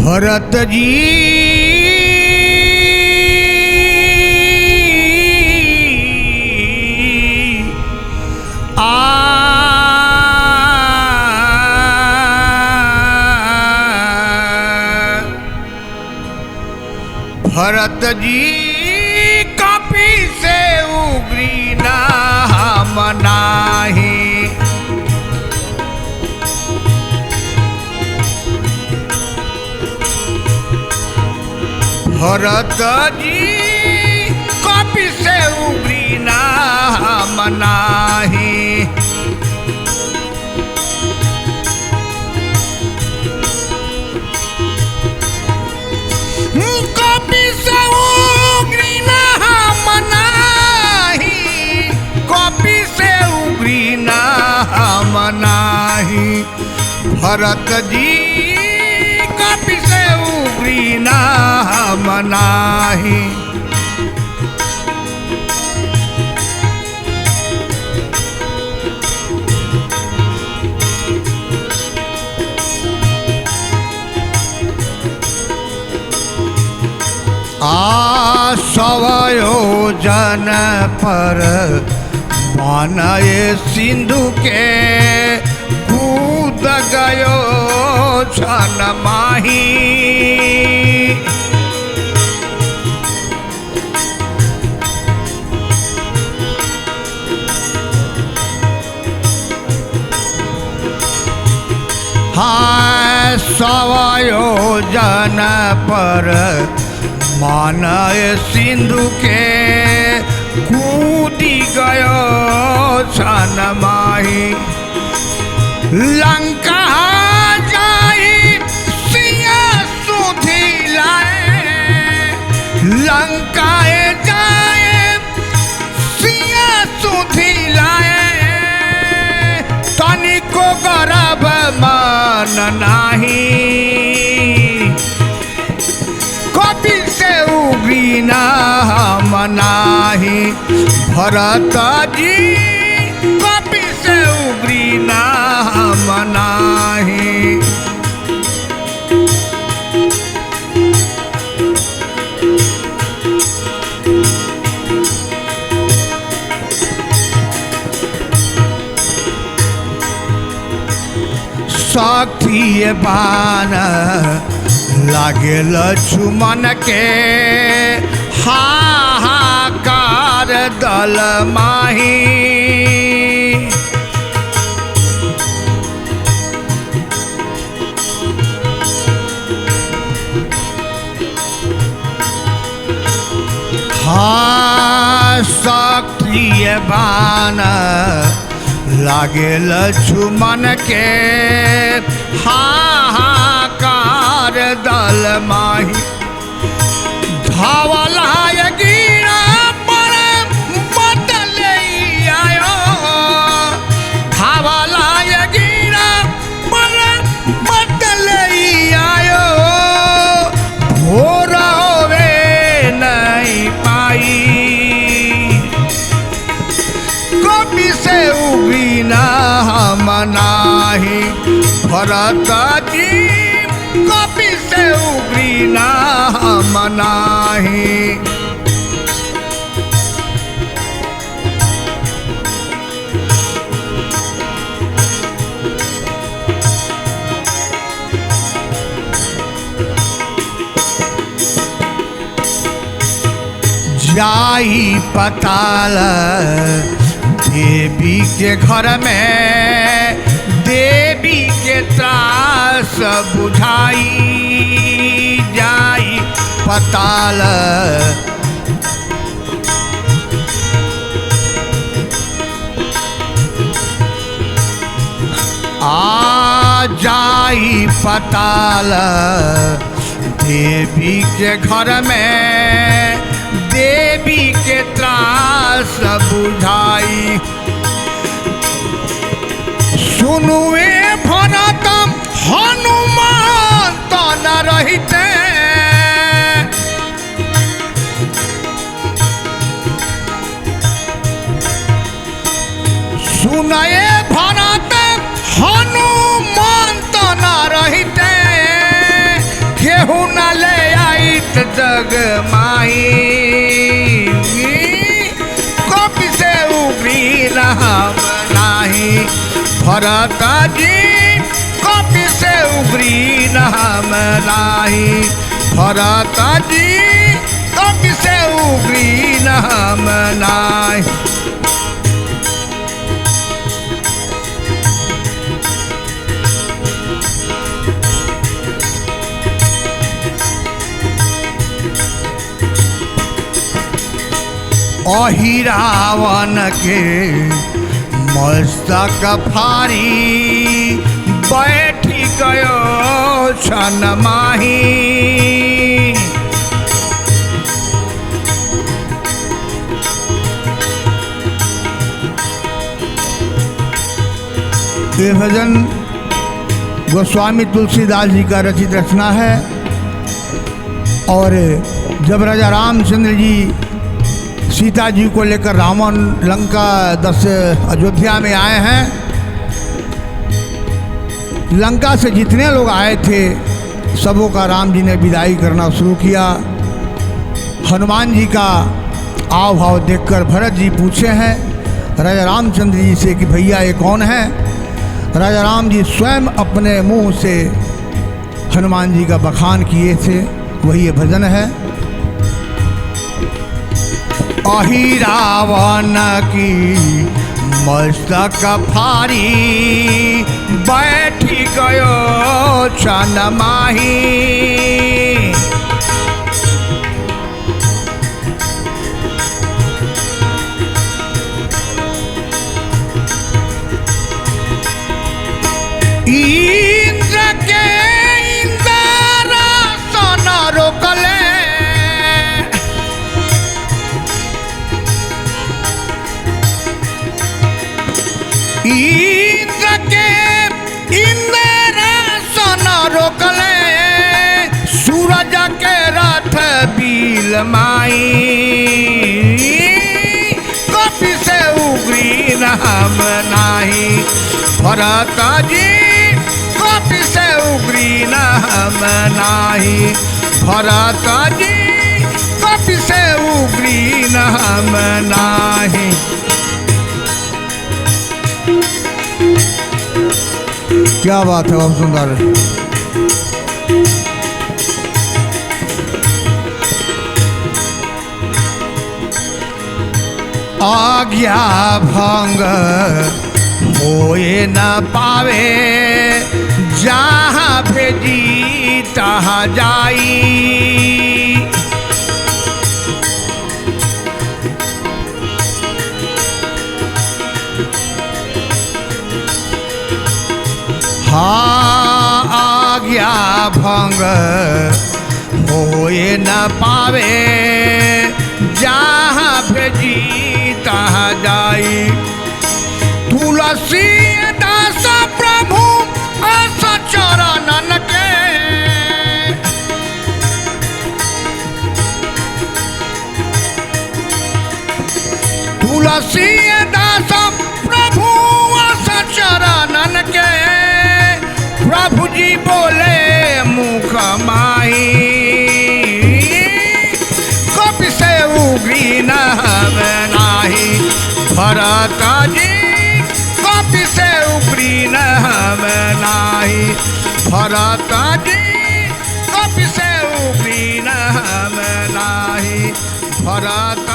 भरत जी भरत जी कपि से उगरी ना मनाही। भरत जी कपि से उगरी ना मनाही। कपि से उगरी ना मनाही। कपि से उगरी ना मनाही। भरत जी कपि से उगरी ना मनाही। सवयोजन पर मानये सिंधु के कूद गयो छन माही। हाँ सवयोजन पर मानय सिंधु के कूदी गयो छन माही। लंका जाई सिया सुधी लाए। लंकाए जाए सिया सुधी लाए। तनिको गर्भ मन नाही। कपि से उगरी ना मनाही। भरत जी कपि से उगरी ना मनाही। साक्षी बान लागे लक्ष्मण के हाहाकार दल माही। हाँ सक्रिय बान लागे लक्ष्मण के हाहाकार दल माही। धावलाय गिरा पर बदले आयो। धावलाय गिरा पर बदले आयो। भोर होवे नहीं पाई। कपि से उगरी ना मनाही। भरत जी कपि से उगरी ना मनाही। जाई पताल देवी के घर में। देवी के त्रास बुझाई। जाई पताल आ जाई पताल देवी के घर में। देवी के त्रास बुझाई। सुनुए भरत हनुमान तो न रहते। सुनए भरत हनुमान तो न रहते। के जग माही, कपि से उग्री हम नाही। भरत जी कपि से उग्री हम नाही। भरत जी कपि से उग्री हम नाही। अहि रावण के मस्तक फारी, बैठी गयो छन माही। ये भजन गोस्वामी तुलसीदास जी का रचित रचना है। और जब राजा रामचंद्र जी सीता जी को लेकर रावण लंका दस अयोध्या में आए हैं, लंका से जितने लोग आए थे सबों का राम जी ने विदाई करना शुरू किया। हनुमान जी का आव भाव देखकर भरत जी पूछे हैं राजा रामचंद्र जी से कि भैया ये कौन है। राजा राम जी स्वयं अपने मुंह से हनुमान जी का बखान किए थे, वही ये भजन है। अहि रावण की मस्तक फारी, बैठी गयो छन माही। इंद्र के इंद्रासन रोकले, इंद्र के इंद्रासन रोकले, सूरज के रथ बील माई। कपि से उग्री हम नाही। भरत जी कपि से उग्री हम नाही। भरत जी कपि से उग्री हम नाही। क्या बात है, बहुत सुंदर। आज्ञा भंग होए न पावे, जहाँ भेजी तहाँ जाई। हाँ आज्ञा भंग होए न पावे, जहाँ भेजी तहाँ जाई। तुलसी दास प्रभु अस चरणन के, तुलसी दास प्रभु अस चरणन के। प्रभु जी बोले मुख माही, कपि से उग्री हम नाही। भरत जी कपि से उग्री हम नाही। भरत जी कपि से उग्री हम नाही। भरत